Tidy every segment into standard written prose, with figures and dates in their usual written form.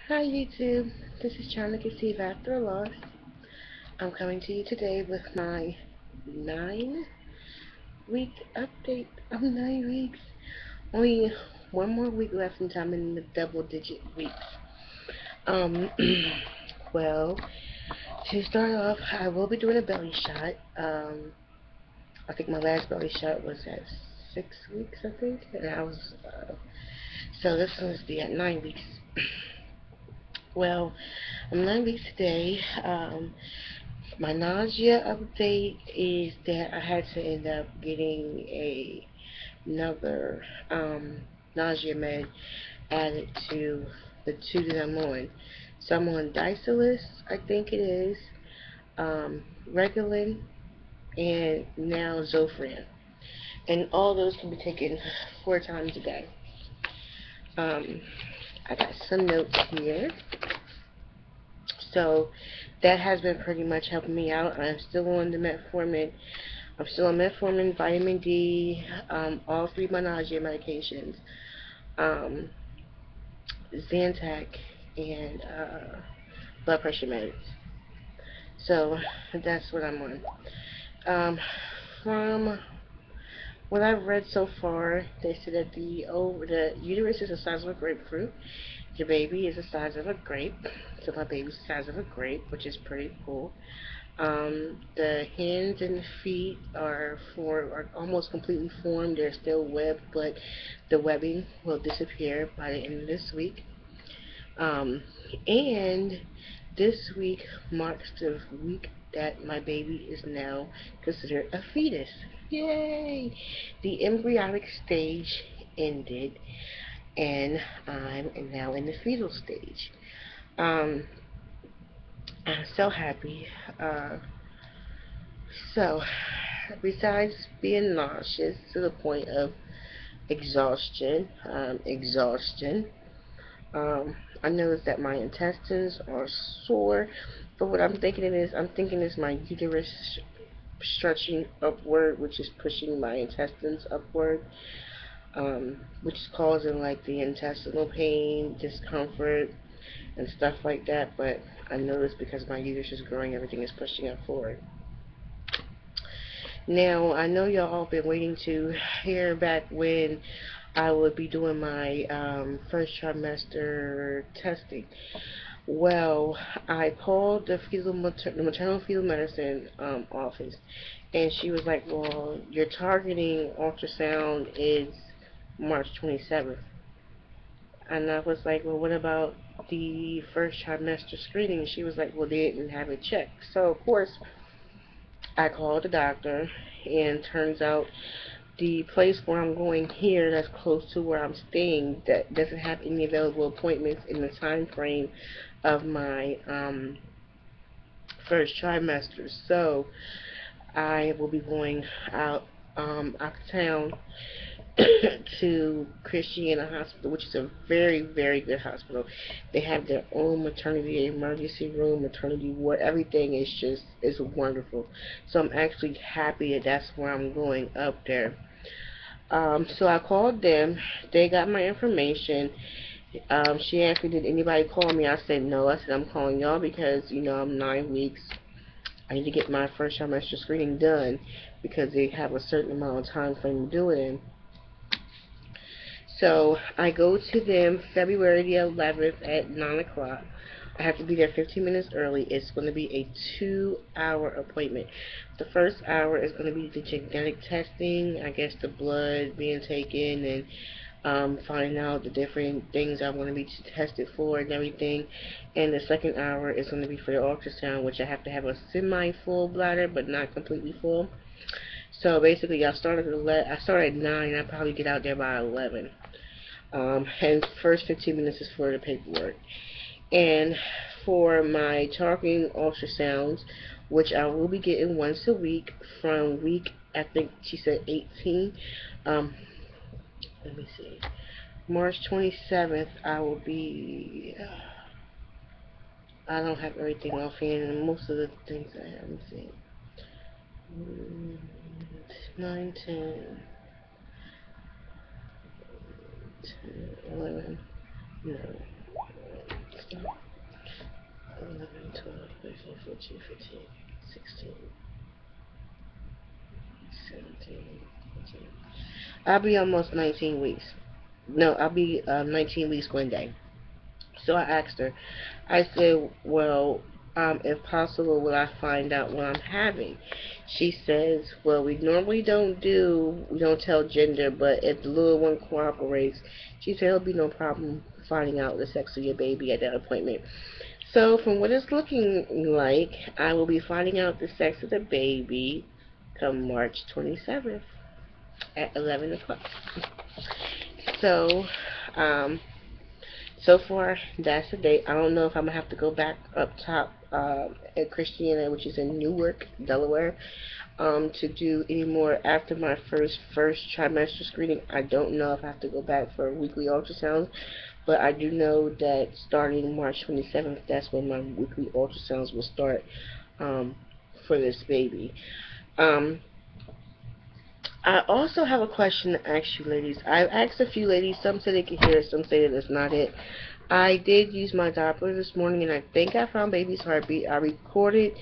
Hi YouTube, this is trying to conceive after a loss. I'm coming to you today with my 9 week update. I'm 9 weeks. Only one more week left until I'm in the double digit weeks. Um, well, to start off, I will be doing a belly shot. I think my last belly shot was at 6 weeks, I think, and I was, so this one's be at 9 weeks. Well, I'm 9 weeks today. My nausea update is that I had to end up getting another nausea med added to the two that I'm on. So I'm on Dicelus, I think it is, Regulin, and now Zofran. And all those can be taken 4 times a day. I got some notes here. So that has been pretty much helping me out. I'm still on the metformin. I'm still on metformin, vitamin D, all three of my nausea medications, um, Zantac, and blood pressure meds. So that's what I'm on. From what I've read so far, they said that the uterus is the size of a grapefruit. Your baby is the size of a grape. So my baby's the size of a grape, which is pretty cool. The hands and feet are almost completely formed. They're still webbed, but the webbing will disappear by the end of this week. Um, and this week marks the week that my baby is now considered a fetus. Yay! The embryonic stage ended, and I'm now in the fetal stage. Um, I'm so happy. So, besides being nauseous to the point of exhaustion, I noticed that my intestines are sore. But what I'm thinking is my uterus stretching upward, which is pushing my intestines upward, which is causing like the intestinal pain, discomfort, and stuff like that. But I noticed because my uterus is growing, everything is pushing up forward. Now, I know y'all all been waiting to hear back when I would be doing my first trimester testing. Well, I called the maternal fetal medicine office, and she was like, "Well, your targeting ultrasound is March 27th." And I was like, "Well, what about the first trimester screening?" She was like, "Well, they didn't have it checked." So, of course, I called the doctor, and turns out the place where I'm going here that's close to where I'm staying that doesn't have any available appointments in the time frame of my first trimester. So I will be going out of town to Christiana Hospital, which is a very, very good hospital. They have their own maternity emergency room, maternity ward. Everything is wonderful. So I'm actually happy that that's where I'm going up there. So I called them. They got my information. She asked me, did anybody call me? I said no. I said I'm calling y'all because I'm 9 weeks. I need to get my first trimester screening done because they have a certain amount of time frame to do it in. So I go to them February the 11th at 9 o'clock. I have to be there 15 minutes early. It's going to be a 2-hour appointment. The first hour is going to be the genetic testing, I guess the blood being taken and finding out the different things I'm going to be tested for and everything. And the second hour is going to be for the ultrasound, which I have to have a semi-full bladder, but not completely full. So basically, I start at 9. I probably get out there by 11. And first 15 minutes is for the paperwork. And for my talking ultrasounds, which I will be getting once a week from week, I think she said 18. Um, let me see. March 27th, I will be. I don't have everything offhand, and most of the things I haven't seen. 9, 10, 11, no. 11, 12, 13, 14, 15, 16, 17, 18. I'll be almost 19 weeks. No, I'll be 19 weeks one day. So I asked her, I said, well, if possible, will I find out what I'm having? She says, well, we don't tell gender, but if the little one cooperates, she said it'll be no problem finding out the sex of your baby at that appointment. So from what it's looking like, I will be finding out the sex of the baby come March 27th at 11 o'clock. So, um, so far, that's the date. I don't know if I'm gonna have to go back up top at Christiana, which is in Newark, Delaware, to do any more after my first trimester screening. I don't know if I have to go back for weekly ultrasounds, but I do know that starting March 27th, that's when my weekly ultrasounds will start for this baby. Um, I also have a question to ask you ladies. I've asked a few ladies, some say they can hear it, some say that it's not it. I did use my Doppler this morning and I think I found baby's heartbeat. I recorded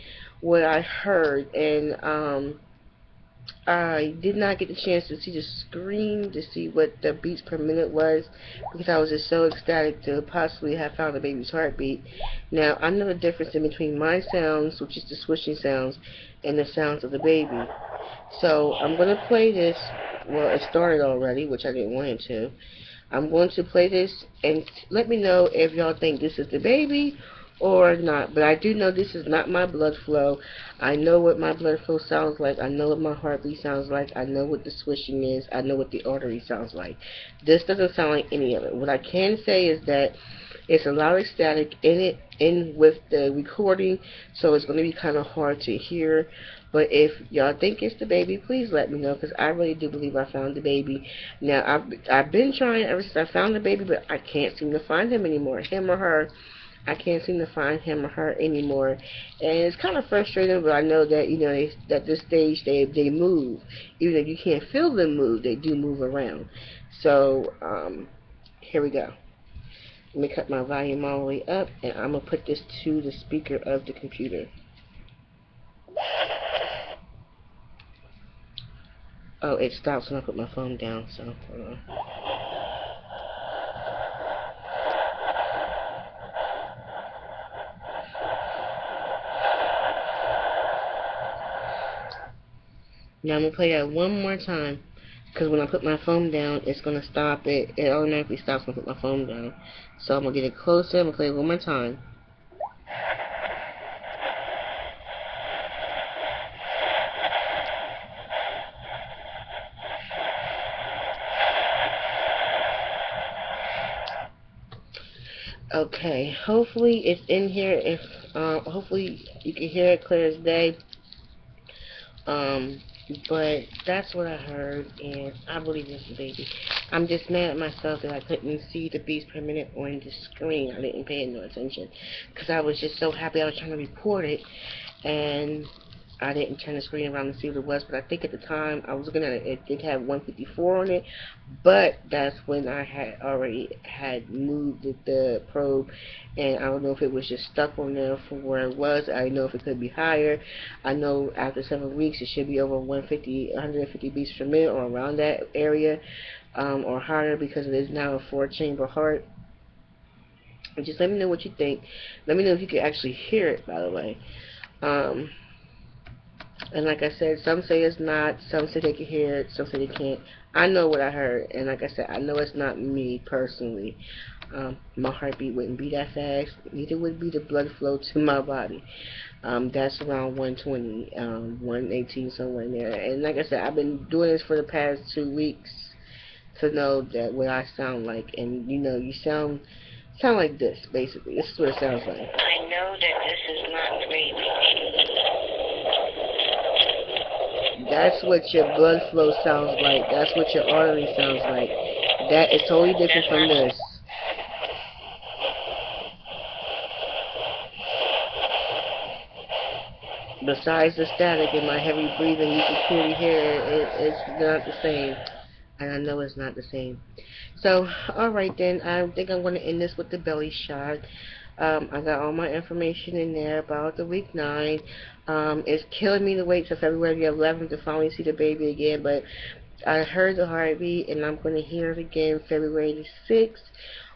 what I heard and I did not get the chance to see the screen to see what the beats per minute was because I was just so ecstatic to possibly have found the baby's heartbeat. Now I know the difference in between my sounds, which is the swishing sounds, and the sounds of the baby. So I'm going to play this. Well, it started already, which I didn't want it to. I'm going to play this and let me know if y'all think this is the baby or not. But I do know this is not my blood flow. I know what my blood flow sounds like. I know what my heartbeat sounds like. I know what the swishing is. I know what the artery sounds like. This doesn't sound like any of it. What I can say is that it's a lot of static in with the recording, so it's going to be kind of hard to hear. But if y'all think it's the baby, please let me know, because I really do believe I found the baby. Now, I've been trying ever since I found the baby, but I can't seem to find him anymore, him or her. I can't seem to find him or her anymore, and it's kind of frustrating. But I know that at this stage they move, even if you can't feel them move, they do move around. So here we go. Let me cut my volume all the way up, and I'm going to put this to the speaker of the computer. Oh, it stops when I put my phone down, so hold on. Now I'm going to play that one more time, because when I put my phone down, it's going to stop it. It automatically stops when I put my phone down. So I'm going to get it closer. I'm going to play it one more time. Okay, hopefully it's in here. If hopefully you can hear it clear as day. But that's what I heard, and I believe it's the baby. I'm just mad at myself that I couldn't see the beats per minute on the screen. I didn't pay no attention because I was just so happy I was trying to record it, and I didn't turn the screen around to see what it was. But I think at the time I was looking at it, it did have 154 on it, but that's when I had already had moved the probe, and I don't know if it was just stuck on there from where it was. I know if it could be higher. I know after 7 weeks it should be over 150 beats per minute or around that area, or higher, because it is now a 4-chamber heart. And just let me know what you think. Let me know if you can actually hear it, by the way. And like I said, some say it's not, some say they can hear it, some say they can't. I know what I heard, and like I said, I know it's not me personally. My heartbeat wouldn't be that fast, neither would be the blood flow to my body. That's around 120, 118, somewhere in there. And like I said, I've been doing this for the past 2 weeks to know that what I sound like. And you sound like this, basically. This is what it sounds like. I know that this is not the baby. That's what your blood flow sounds like. That's what your artery sounds like. That is totally different from this. Besides the static and my heavy breathing, you can clearly hear it's not the same. And I know it's not the same. So, alright then, I think I'm going to end this with the belly shot. I got all my information in there about the week 9. It's killing me to wait till February the 11th to finally see the baby again, but I heard the heartbeat, and I'm going to hear it again February the 6th.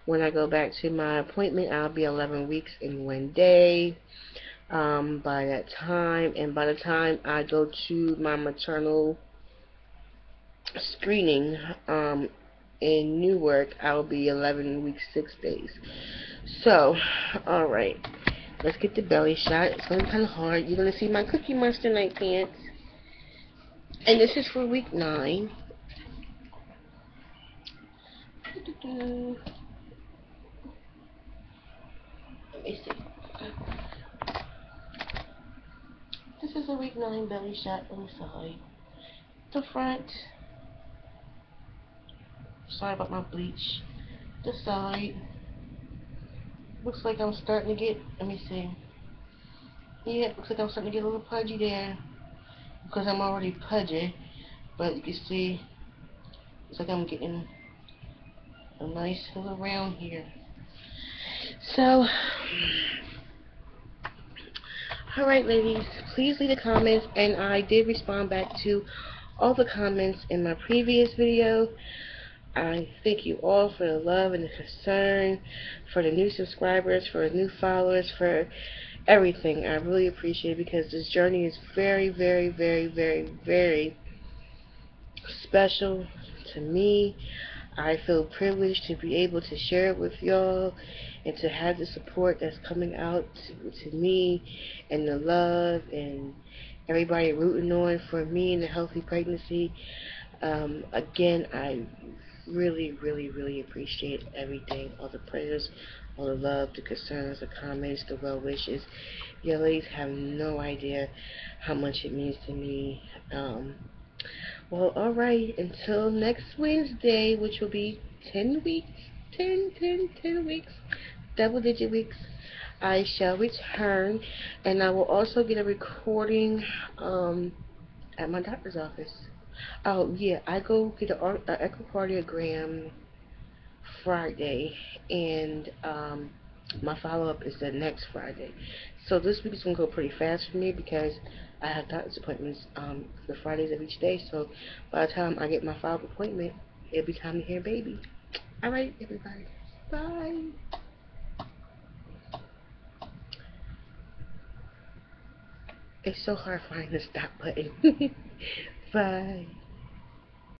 When I go back to my appointment, I'll be 11 weeks in 1 day by that time. And by the time I go to my maternal screening in Newark, I'll be 11 weeks, 6 days. So, alright. Let's get the belly shot. It's going to be kind of hard. You're going to see my Cookie Monster night pants. And this is for week 9. Let me see. This is a week 9 belly shot on the side. The front. Sorry about my bleach. The side. Looks like I'm starting to get, let me see. Yeah, looks like I'm starting to get a little pudgy there. Because I'm already pudgy. But you can see, it's like I'm getting a nice little round here. So, alright ladies, please leave the comments, and I did respond back to all the comments in my previous video. I thank you all for the love and the concern, for the new subscribers, for the new followers, for everything. I really appreciate it, because this journey is very, very, very, very, very special to me. I feel privileged to be able to share it with y'all, and to have the support that's coming out to me, and the love, and everybody rooting on for me in a healthy pregnancy. Again, I really, really, really appreciate everything, all the prayers, all the love, the concerns, the comments, the well wishes. You ladies have no idea how much it means to me. Well, alright, until next Wednesday, which will be 10 weeks, 10 weeks, double-digit weeks, I shall return, and I will also get a recording at my doctor's office. Oh, yeah, I go get an echocardiogram Friday, and my follow-up is the next Friday. So this week is going to go pretty fast for me, because I have doctor's appointments the Fridays of each day. So by the time I get my follow-up appointment, it'll be time to hear baby. Alright, everybody. Bye. It's so hard finding the stop button. Bye.